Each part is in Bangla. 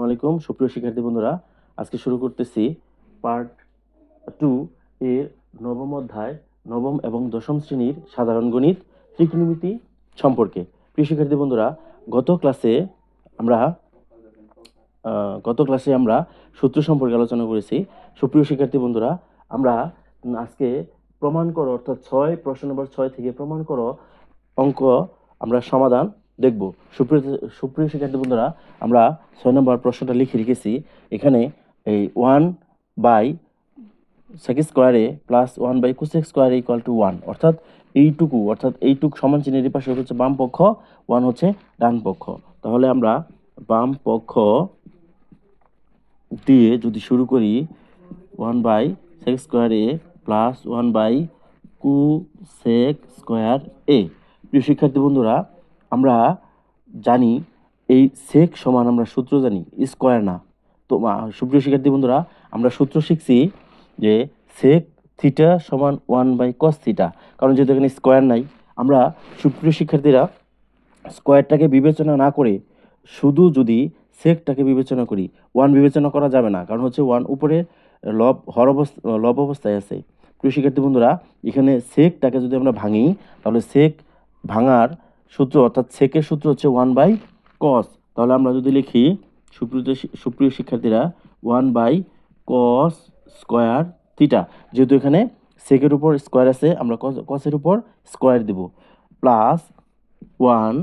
আলাইকুম সুপ্রিয় শিক্ষার্থী বন্ধুরা, আজকে শুরু করতেছি পার্ট 2 এর নবম অধ্যায় নবম এবং দশম শ্রেণীর সাধারণ গণিত ত্রিকোণমিতি সম্পর্কে। প্রিয় শিক্ষার্থী বন্ধুরা, গত ক্লাসে আমরা সূত্র সম্পর্কে আলোচনা করেছি। সুপ্রিয় শিক্ষার্থী বন্ধুরা, আমরা আজকে প্রমাণ করো অর্থাৎ প্রশ্ন নম্বর 6 থেকে প্রমাণ করো অঙ্ক আমরা সমাধান দেখব। সুপ্রিয় শিক্ষার্থী বন্ধুরা, আমরা 6 নম্বর প্রশ্নটা লিখে রেখেছি। এখানে এই 1/sec² প্লাস 1/cosec² = 1, অর্থাৎ এইটুক সমান চিহ্নের এই পাশে হচ্ছে বাম পক্ষ, 1 হচ্ছে ডান পক্ষ। তাহলে আমরা বাম পক্ষ দিয়ে যদি শুরু করি 1/sec² প্লাস 1/cosec²। প্রিয় শিক্ষার্থী বন্ধুরা, আমরা জানি এই সেক সমান আমরা সূত্র জানি, স্কোয়ার না। তো সুপ্রিয় শিক্ষার্থী বন্ধুরা, আমরা সূত্র শিখছি যে সেক থিটা সমান 1/cos থিটা, কারণ যেহেতু এখানে স্কোয়ার নাই, আমরা সুপ্রিয় শিক্ষার্থীরা স্কোয়ারটাকে বিবেচনা না করে শুধু যদি সেকটাকে বিবেচনা করি, 1 বিবেচনা করা যাবে না, কারণ হচ্ছে 1 উপরে লব অবস্থায় আছে। প্রিয় শিক্ষার্থী বন্ধুরা, এখানে সেকটাকে যদি আমরা ভাঙি, তাহলে সেক ভাঙার সূত্র অর্থাৎ সেকের সূত্র হচ্ছে 1/cos। তাহলে আমরা যদি লিখি সুপ্রিয় শিক্ষার্থীরা 1/cos² থিটা, যেহেতু এখানে সেকের উপর স্কোয়ার আছে, আমরা কসের উপর স্কোয়ার দিব, প্লাস 1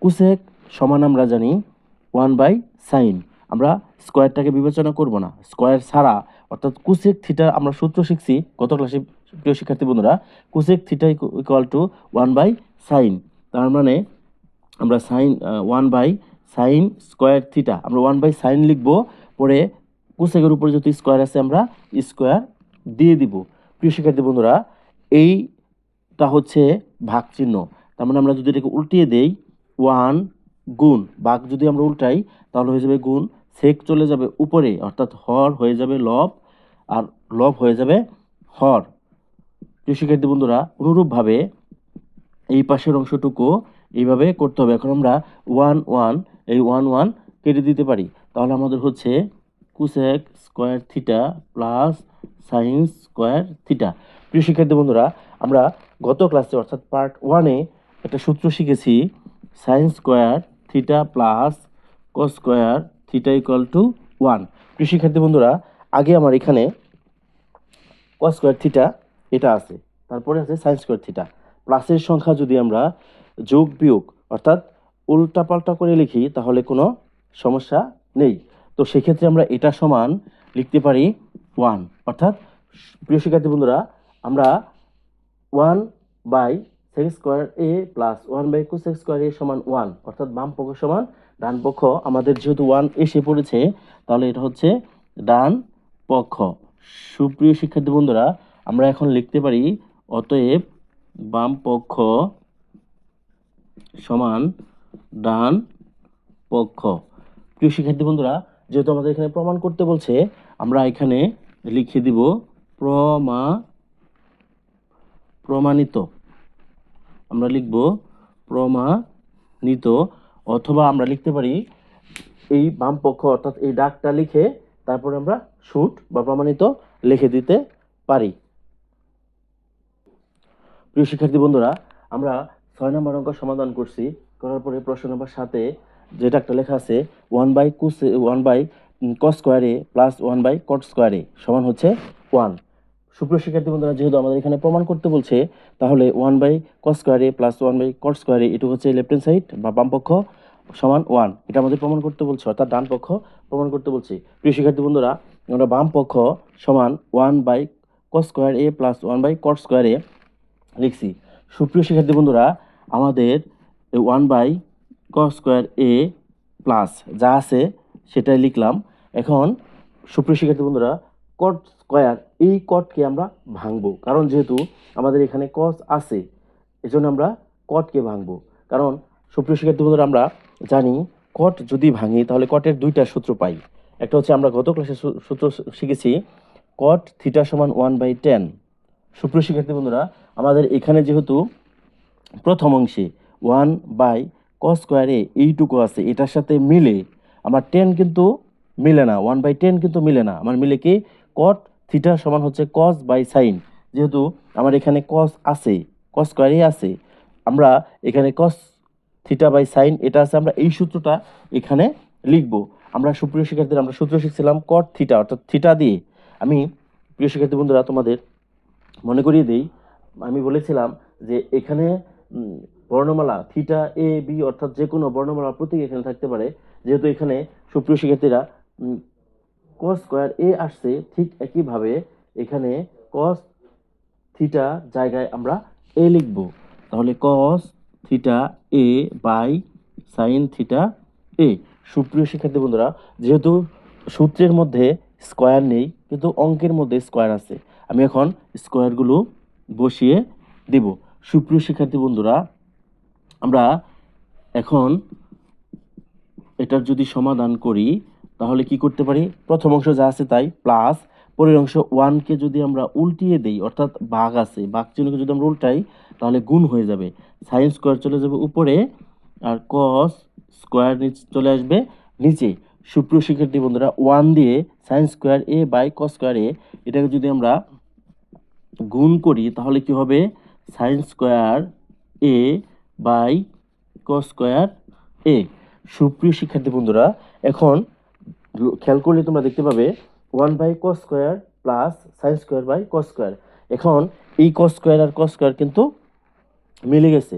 কোসেক সমান আমরা জানি 1/sin। আমরা স্কোয়ারটাকে বিবেচনা করব না, স্কোয়ার ছাড়া অর্থাৎ কোসেক থিটা আমরা সূত্র শিখছি গত ক্লাসে। প্রিয় শিক্ষার্থী বন্ধুরা, কোসেক থিটা = 1/sin। তার মানে আমরা 1/sin² থিটা আমরা 1/sin লিখব, পরে কোসেকের উপরে যত স্কোয়ার আছে আমরা স্কোয়ার দিয়ে দিব। প্রিয় শিক্ষার্থী বন্ধুরা, এইটা হচ্ছে ভাগ চিহ্ন। তার মানে আমরা যদি এটাকে উল্টিয়ে দেই, 1 গুণ ভাগ যদি আমরা উল্টাই, তাহলে হয়ে যাবে গুণ, সেক চলে যাবে উপরে অর্থাৎ হর হয়ে যাবে লব, আর লব হয়ে যাবে হর। প্রিয় শিক্ষার্থী বন্ধুরা, অনুরূপভাবে এই পাশের অংশটুকু এইভাবে করতে হবে। এখন আমরা 1 কেটে দিতে পারি, তাহলে আমাদের হচ্ছে cosec² theta plus sin² theta. প্রিয় শিক্ষার্থী বন্ধুরা, আমরা গত ক্লাসে অর্থাৎ পার্ট 1-এ একটা সূত্র শিখেছি, sin² theta plus cos² theta = 1। প্রিয় শিক্ষার্থী বন্ধুরা, আগে আমার এখানে cos² থিটা এটা আছে, তারপরে আছে sin² থিটা। প্লাসের সংখ্যা যদি আমরা যোগ বিয়োগ অর্থাৎ উল্টাপাল্টা করে লিখি, তাহলে কোনো সমস্যা নেই। তো সেক্ষেত্রে আমরা এটা সমান লিখতে পারি 1, অর্থাৎ প্রিয় শিক্ষার্থী বন্ধুরা, আমরা 1/sec² প্লাস 1/cosec² সমান 1, অর্থাৎ বাম পক্ষ সমান ডান পক্ষ। আমাদের যেহেতু 1 এসে পড়েছে, তাহলে এটা হচ্ছে ডান পক্ষ। সুপ্রিয় শিক্ষার্থী বন্ধুরা, আমরা এখন লিখতে পারি অতএব বাম পক্ষ সমান ডান পক্ষ। প্রিয় শিক্ষার্থী বন্ধুরা, যেহেতু আমাদের এখানে প্রমাণ করতে বলছে, আমরা এখানে লিখে দিব প্রমাণিত। আমরা লিখব প্রমাণিত, অথবা আমরা লিখতে পারি এই বাম পক্ষ অর্থাৎ এই দাগটা লিখে তারপরে আমরা শুট বা প্রমাণিত লিখে দিতে পারি। প্রিয় শিক্ষার্থী বন্ধুরা, আমরা 6 নম্বর অঙ্ক সমাধান করছি। করার পরে প্রশ্ন নম্বর 7-এ যেটা একটা লেখা আছে 1/cos² প্লাস 1/cot² সমান হচ্ছে 1। সুপ্রিয় শিক্ষার্থী বন্ধুরা, যেহেতু আমাদের এখানে প্রমাণ করতে বলছে, তাহলে 1/cos² প্লাস 1/cot² এটুকু হচ্ছে লেফট হ্যান্ড সাইড বা বাম পক্ষ সমান 1, এটা আমাদের প্রমাণ করতে বলছে, অর্থাৎ ডান পক্ষ প্রমাণ করতে বলছে। প্রিয় শিক্ষার্থী বন্ধুরা, আমরা বাম পক্ষ সমান 1/cos² প্লাস 1/cot² লিখছি। সুপ্রিয় শিক্ষার্থী বন্ধুরা, আমাদের 1/cos² প্লাস যা আছে সেটাই লিখলাম। এখন সুপ্রিয় শিক্ষার্থী বন্ধুরা, cot² এই কটকে আমরা ভাঙবো, কারণ যেহেতু আমাদের এখানে cos আছে, এজন্য আমরা কটকে ভাঙবো। কারণ সুপ্রিয় শিক্ষার্থী বন্ধুরা, আমরা জানি কট যদি ভাঙি তাহলে কটের দুইটা সূত্র পাই। একটা হচ্ছে আমরা গত ক্লাসে সূত্র শিখেছি cot থিটা সমান 1/tan। সুপ্রিয় শিক্ষার্থী বন্ধুরা, আমাদের এখানে যেহেতু প্রথম অংশে 1/cos² এইটুকু আছে, এটার সাথে মিলে আমার tan কিন্তু মিলে না, 1/10 কিন্তু মিলে না। আমার মিলে কি কট থিটা সমান হচ্ছে কস বাই সাইন। যেহেতু আমার এখানে কস আছে, কস স্কোয়ারই আছে, আমরা এখানে কস থিটা বাই সাইন এটা আছে, আমরা এই সূত্রটা এখানে লিখব। আমরা সুপ্রিয় শিক্ষার্থীরা আমরা সূত্র শিখছিলাম কট থিটা, অর্থাৎ থিটা দিয়ে। আমি প্রিয় শিক্ষার্থী বন্ধুরা তোমাদের মনে করিয়ে দিই, আমি বলেছিলাম যে এখানে বর্ণমালা থিটা এ বি অর্থাৎ যে কোনো বর্ণমালা প্রতীক এখানে থাকতে পারে। যেহেতু এখানে সুপ্রিয় শিক্ষার্থীরা কস স্কোয়ার এ আসছে, ঠিক একইভাবে এখানে কস থিটা জায়গায় আমরা এ লিখব। তাহলে cos theta A by sine theta A. সুপ্রিয় শিক্ষার্থী বন্ধুরা, যেহেতু সূত্রের মধ্যে স্কোয়ার নেই কিন্তু অঙ্কের মধ্যে স্কোয়ার আছে, আমি এখন স্কোয়ারগুলো বসিয়ে দিব। সুপ্রিয় শিক্ষার্থী বন্ধুরা, আমরা এখন এটার যদি সমাধান করি তাহলে কি করতে পারি, প্রথম অংশ যা আছে তাই প্লাস পরের অংশ 1কে যদি আমরা উল্টিয়ে দেই, অর্থাৎ ভাগ আছে, ভাগ চিহ্নকে যদি আমরা উল্টাই তাহলে গুণ হয়ে যাবে, সাইন স্কোয়ার চলে যাবে উপরে আর কস স্কোয়ার চলে আসবে নিচে। সুপ্রিয় শিক্ষার্থী বন্ধুরা, 1 দিয়ে sine square A by cos square A এটাকে যদি আমরা গুণ করি তাহলে কি হবে, sine square A by cos square A. সুপ্রিয় শিক্ষার্থী বন্ধুরা, এখন খেয়াল করলে তোমরা দেখতে পাবে 1/cos square plus sine square by cos square. এখন এই কস স্কোয়ার আর কস স্কোয়ার কিন্তু মিলে গেছে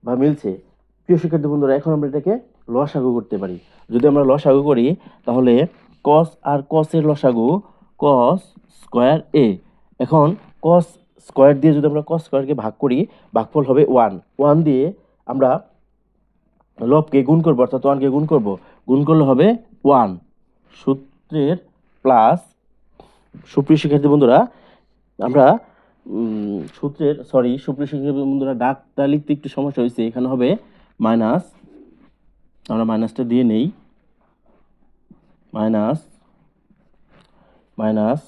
বা মিলছে। প্রিয় শিক্ষার্থী বন্ধুরা, এখন আমরা এটাকে লসাগু করতে পারি। যদি আমরা লসাগু করি তাহলে কস আর কসের লসাগু কস স্কোয়ার এ। এখন কস স্কোয়ার দিয়ে যদি আমরা কস স্কোয়ারকে ভাগ করি, ভাগফল হবে 1। 1 দিয়ে আমরা লবকে গুণ করবো, অর্থাৎ 1কে গুণ করব, গুণ করলে হবে 1 সূত্রের প্লাস। সুপ্রিয় শিক্ষার্থী বন্ধুরা, আমরা সুপ্রিয় শিক্ষার্থী বন্ধুরা ডাকটা লিখতে একটু সমস্যা হয়েছে, এখানে হবে মাইনাস, আমরা মাইনাসটা দিয়ে নেই, মাইনাস মাইনাস।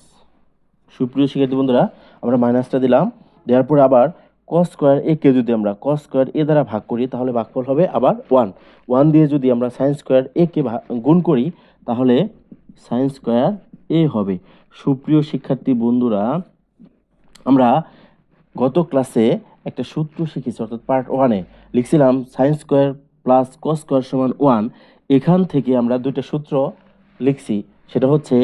সুপ্রিয় শিক্ষার্থী বন্ধুরা, আমরা মাইনাসটা দিলাম, দেওয়ার পরে আবার কস স্কোয়ার এ কে যদি আমরা কস স্কোয়ার এ দ্বারা ভাগ করি তাহলে ভাগফল হবে আবার 1। 1 দিয়ে যদি আমরা সাইন স্কোয়ার এ কে গুণ করি তাহলে সাইন স্কোয়ার এ হবে। সুপ্রিয় শিক্ষার্থী বন্ধুরা, আমরা গত ক্লাসে একটা সূত্র শিখেছি, অর্থাৎ পার্ট 1-এ লিখছিলাম sine square plus cos square সমান 1। এখান থেকে আমরা দুইটা সূত্র লিখছি, সেটা হচ্ছে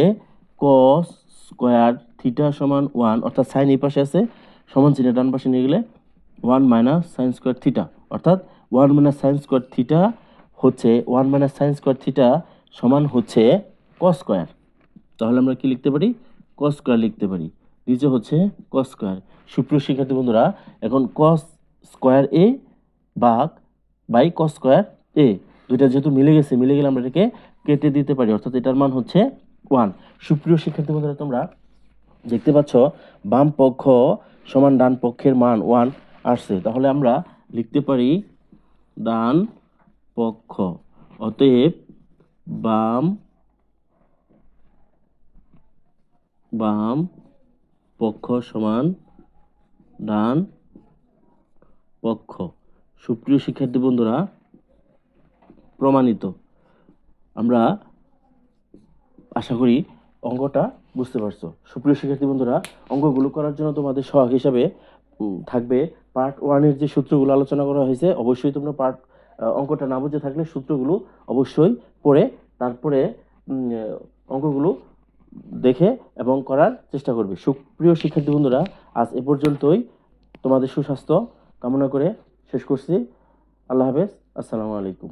কস স্কোয়ার থিটা সমান 1, অর্থাৎ সাইন এই পাশে আছে, সমান চিহ্ন ডান পাশে নিয়ে গেলে 1 মাইনাস সাইন স্কোয়ার থিটা, অর্থাৎ 1 মাইনাস সাইন স্কোয়ার থিটা হচ্ছে 1 মাইনাস সাইন স্কোয়ার থিটা সমান হচ্ছে কস স্কোয়ার। তাহলে আমরা কি লিখতে পারি, কস স্কোয়ার লিখতে পারি, নিচে হচ্ছে কস স্কোয়ার। সুপ্রিয় শিক্ষার্থী বন্ধুরা, এখন কস স্কোয়ার এ ভাগ বাই কস স্কোয়ার এ, দুইটা যেহেতু মিলে গেছে, মিলে গেলে আমরা এটাকে কেটে দিতে পারি, অর্থাৎ এটার মান হচ্ছে 1। সুপ্রিয় শিক্ষার্থী বন্ধুরা, তোমরা দেখতে পাচ্ছ বাম পক্ষ সমান ডান পক্ষের মান 1 আসছে, তাহলে আমরা লিখতে পারি ডান পক্ষ, অতএব বাম পক্ষ সমান ডান পক্ষ। সুপ্রিয় শিক্ষার্থী বন্ধুরা, প্রমাণিত। আমরা আশা করি অঙ্কটা বুঝতে পারছো। সুপ্রিয় শিক্ষার্থী বন্ধুরা, অঙ্কগুলো করার জন্য তোমাদের সহায়ক হিসাবে থাকবে পার্ট 1-এর যে সূত্রগুলো আলোচনা করা হয়েছে। অবশ্যই তোমরা অঙ্কটা না বুঝে থাকলে সূত্রগুলো অবশ্যই পড়ে তারপরে অঙ্কগুলো দেখে এবং করার চেষ্টা করবে। সুপ্রিয় শিক্ষার্থী বন্ধুরা, আজ এ পর্যন্তই। তোমাদের সুস্বাস্থ্য কামনা করে শেষ করছি। আল্লাহ হাফেজ, আসসালামু আলাইকুম।